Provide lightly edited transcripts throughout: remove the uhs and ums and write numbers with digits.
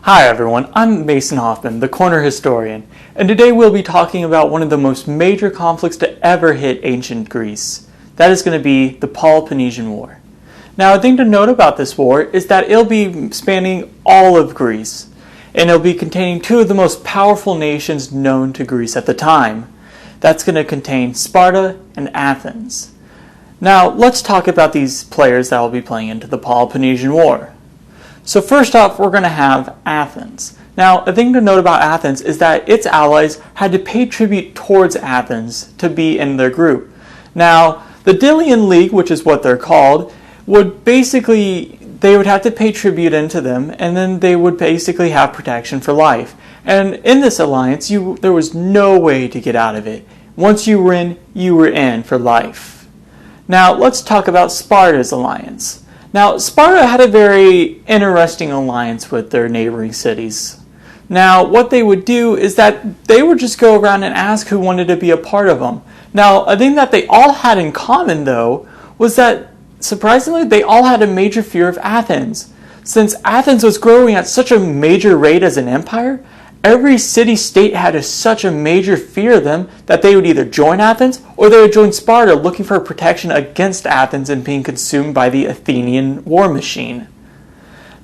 Hi everyone, I'm Mason Hoffman, the Corner Historian, and today we'll be talking about one of the most major conflicts to ever hit ancient Greece. That is going to be the Peloponnesian War. Now, a thing to note about this war is that it'll be spanning all of Greece, and it'll be containing two of the most powerful nations known to Greece at the time. That's going to contain Sparta and Athens. Now, let's talk about these players that will be playing into the Peloponnesian War. So first off, we're going to have Athens. Now, a thing to note about Athens is that its allies had to pay tribute towards Athens to be in their group. Now, the Delian League, which is what they're called, would basically, they would have to pay tribute into them, and then they would basically have protection for life. And in this alliance, there was no way to get out of it. Once you were in for life. Now, let's talk about Sparta's alliance. Now, Sparta had a very interesting alliance with their neighboring cities. Now, what they would do is that they would just go around and ask who wanted to be a part of them. Now, a thing that they all had in common, though, was that, surprisingly, they all had a major fear of Athens. Since Athens was growing at such a major rate as an empire, every city-state had such a major fear of them that they would either join Athens or they would join Sparta looking for protection against Athens and being consumed by the Athenian war machine.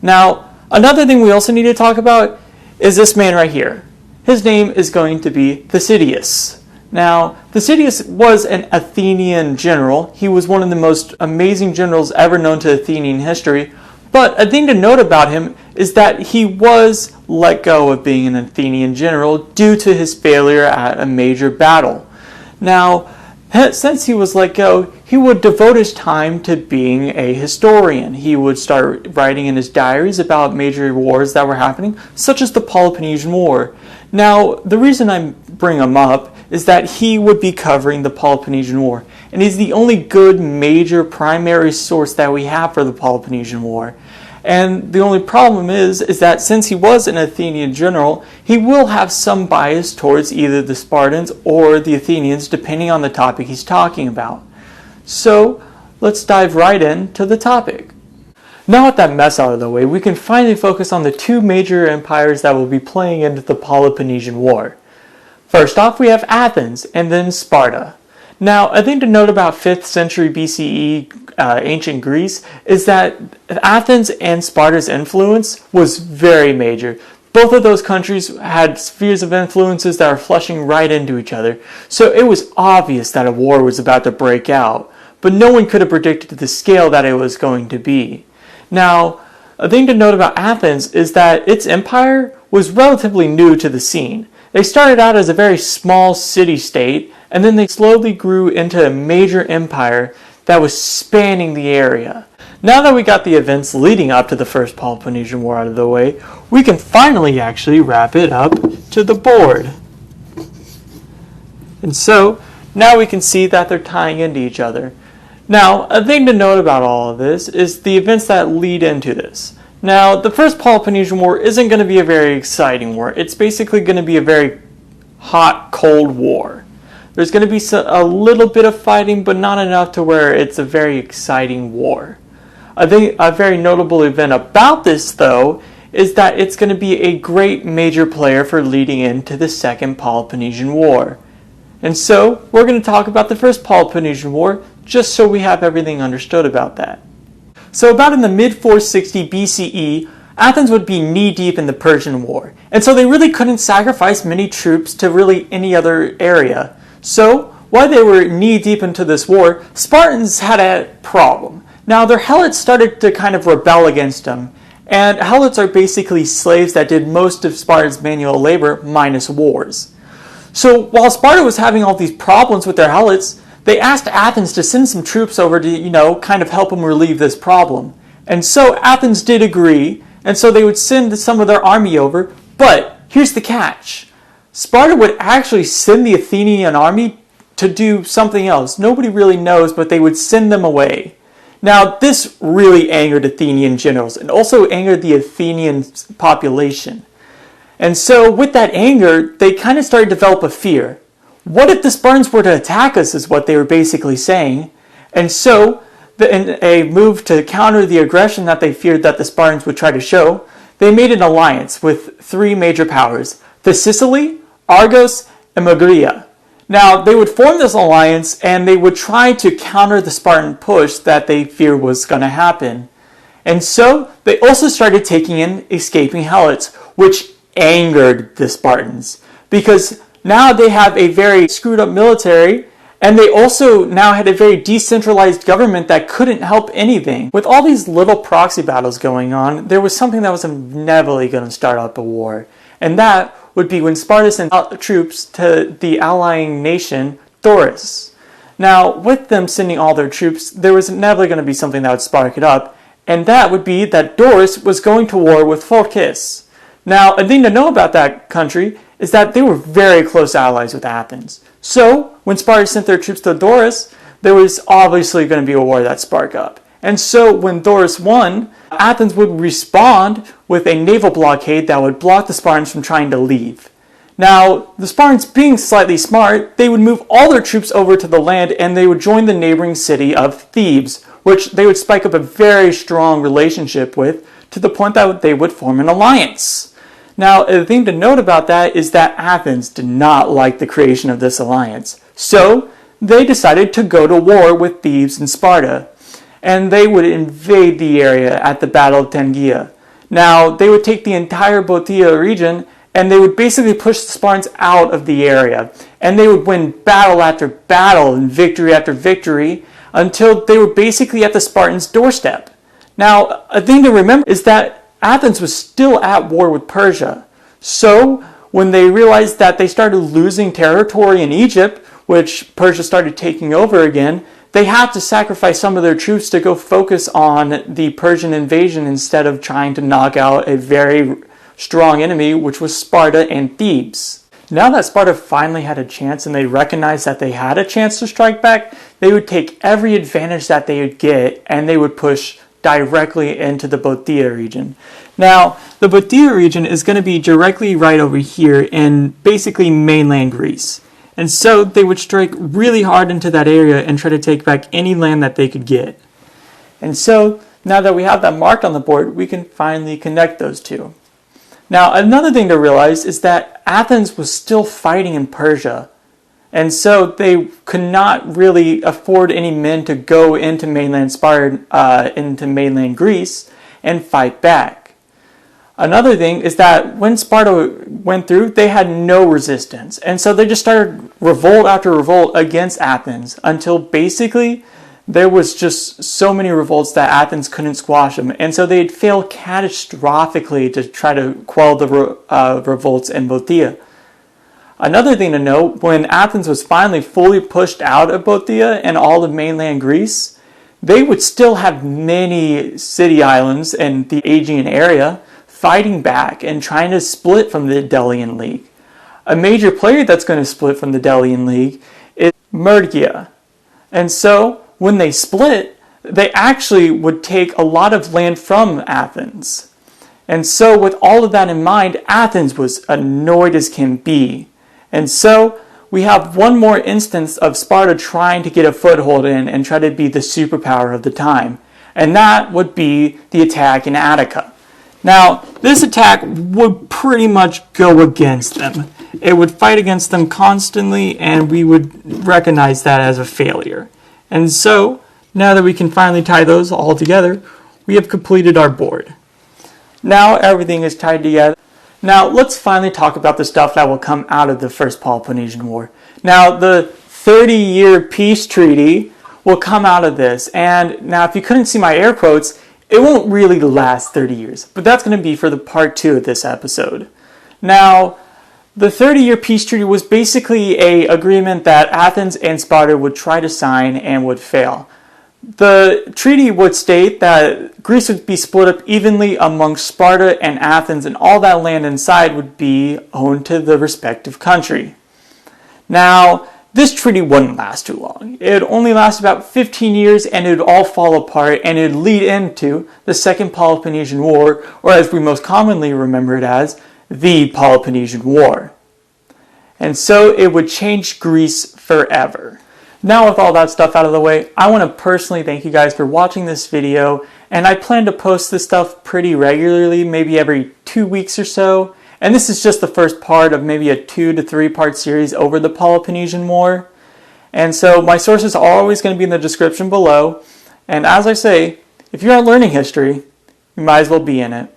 Now, another thing we also need to talk about is this man right here. His name is going to be Thucydides. Now, Thucydides was an Athenian general. He was one of the most amazing generals ever known to Athenian history. But a thing to note about him is that he was let go of being an Athenian general due to his failure at a major battle. Now, since he was let go, he would devote his time to being a historian. He would start writing in his diaries about major wars that were happening, such as the Peloponnesian War. Now, the reason I bring him up is that he would be covering the Peloponnesian War, and he's the only good major primary source that we have for the Peloponnesian War. And the only problem is that since he was an Athenian general, he will have some bias towards either the Spartans or the Athenians, depending on the topic he's talking about. So, let's dive right into the topic. Now with that mess out of the way, we can finally focus on the two major empires that will be playing into the Peloponnesian War. First off, we have Athens, and then Sparta. Now, a thing to note about 5th century BCE ancient Greece is that Athens and Sparta's influence was very major. Both of those countries had spheres of influences that are flushing right into each other, so it was obvious that a war was about to break out, but no one could have predicted the scale that it was going to be. Now, a thing to note about Athens is that its empire was relatively new to the scene. They started out as a very small city-state, and then they slowly grew into a major empire that was spanning the area. Now that we got the events leading up to the First Peloponnesian War out of the way, we can finally actually wrap it up to the board. And so, now we can see that they're tying into each other. Now, a thing to note about all of this is the events that lead into this. Now, the First Peloponnesian War isn't going to be a very exciting war. It's basically going to be a very hot, cold war. There's going to be a little bit of fighting, but not enough to where it's a very exciting war. I think a very notable event about this, though, is that it's going to be a great major player for leading into the Second Peloponnesian War. And so, we're going to talk about the First Peloponnesian War, just so we have everything understood about that. So about in the mid-460 BCE, Athens would be knee-deep in the Persian War, and so they really couldn't sacrifice many troops to really any other area. So, while they were knee-deep into this war, Spartans had a problem. Now, their helots started to kind of rebel against them, and helots are basically slaves that did most of Sparta's manual labor minus wars. So, while Sparta was having all these problems with their helots, they asked Athens to send some troops over to, kind of help them relieve this problem. And so Athens did agree, and so they would send some of their army over, but here's the catch. Sparta would actually send the Athenian army to do something else. Nobody really knows, but they would send them away. Now, this really angered Athenian generals and also angered the Athenian population. And so with that anger, they kind of started to develop a fear. What if the Spartans were to attack us, is what they were basically saying. And so, in a move to counter the aggression that they feared that the Spartans would try to show, they made an alliance with three major powers, the Sicily, Argos, and Megara. Now, they would form this alliance and they would try to counter the Spartan push that they feared was going to happen. And so, they also started taking in escaping helots, which angered the Spartans, because now they have a very screwed up military, and they also now had a very decentralized government that couldn't help anything. With all these little proxy battles going on, there was something that was inevitably going to start up a war, and that would be when Sparta sent out troops to the allying nation, Doris. Now, with them sending all their troops, there was inevitably going to be something that would spark it up, and that would be that Doris was going to war with Phorcys. Now, a thing to know about that country is that they were very close allies with Athens. So, when Sparta sent their troops to Doris, there was obviously going to be a war that sparked up. And so, when Doris won, Athens would respond with a naval blockade that would block the Spartans from trying to leave. Now, the Spartans, being slightly smart, they would move all their troops over to the land and they would join the neighboring city of Thebes, which they would spike up a very strong relationship with, to the point that they would form an alliance. Now, the thing to note about that is that Athens did not like the creation of this alliance. So, they decided to go to war with Thebes and Sparta, and they would invade the area at the Battle of Tangia. Now, they would take the entire Boeotia region, and they would basically push the Spartans out of the area, and they would win battle after battle and victory after victory until they were basically at the Spartans' doorstep. Now, a thing to remember is that Athens was still at war with Persia. So, when they realized that they started losing territory in Egypt, which Persia started taking over again, they had to sacrifice some of their troops to go focus on the Persian invasion instead of trying to knock out a very strong enemy, which was Sparta and Thebes. Now that Sparta finally had a chance and they recognized that they had a chance to strike back, they would take every advantage that they would get and they would push directly into the Boeotia region. Now, the Boeotia region is going to be directly right over here in basically mainland Greece. And so they would strike really hard into that area and try to take back any land that they could get. And so, now that we have that marked on the board, we can finally connect those two. Now, another thing to realize is that Athens was still fighting in Persia. And so they could not really afford any men to go into mainland Sparta, into mainland Greece and fight back. Another thing is that when Sparta went through, they had no resistance. And so they just started revolt after revolt against Athens until basically there was just so many revolts that Athens couldn't squash them. And so they'd fail catastrophically to try to quell the revolts in Boeotia. Another thing to note, when Athens was finally fully pushed out of Boeotia and all of mainland Greece, they would still have many city islands in the Aegean area fighting back and trying to split from the Delian League. A major player that's going to split from the Delian League is Mergia. And so, when they split, they actually would take a lot of land from Athens. And so, with all of that in mind, Athens was annoyed as can be. And so, we have one more instance of Sparta trying to get a foothold in and try to be the superpower of the time. And that would be the attack in Attica. Now, this attack would pretty much go against them. It would fight against them constantly, and we would recognize that as a failure. And so, now that we can finally tie those all together, we have completed our board. Now everything is tied together. Now, let's finally talk about the stuff that will come out of the First Peloponnesian War. Now, the 30-year peace treaty will come out of this. And now, if you couldn't see my air quotes, it won't really last 30 years. But that's going to be for the part 2 of this episode. Now, the 30-year peace treaty was basically an agreement that Athens and Sparta would try to sign and would fail. The treaty would state that Greece would be split up evenly amongst Sparta and Athens, and all that land inside would be owned to the respective country. Now, this treaty wouldn't last too long. It would only last about 15 years, and it would all fall apart, and it would lead into the Second Peloponnesian War, or as we most commonly remember it as, the Peloponnesian War. And so it would change Greece forever. Now with all that stuff out of the way, I want to personally thank you guys for watching this video And I plan to post this stuff pretty regularly, maybe every 2 weeks or so. And this is just the first part of maybe a 2 to 3 part series over the Peloponnesian War. And so my sources are always going to be in the description below. And as I say, if you aren't learning history, you might as well be in it.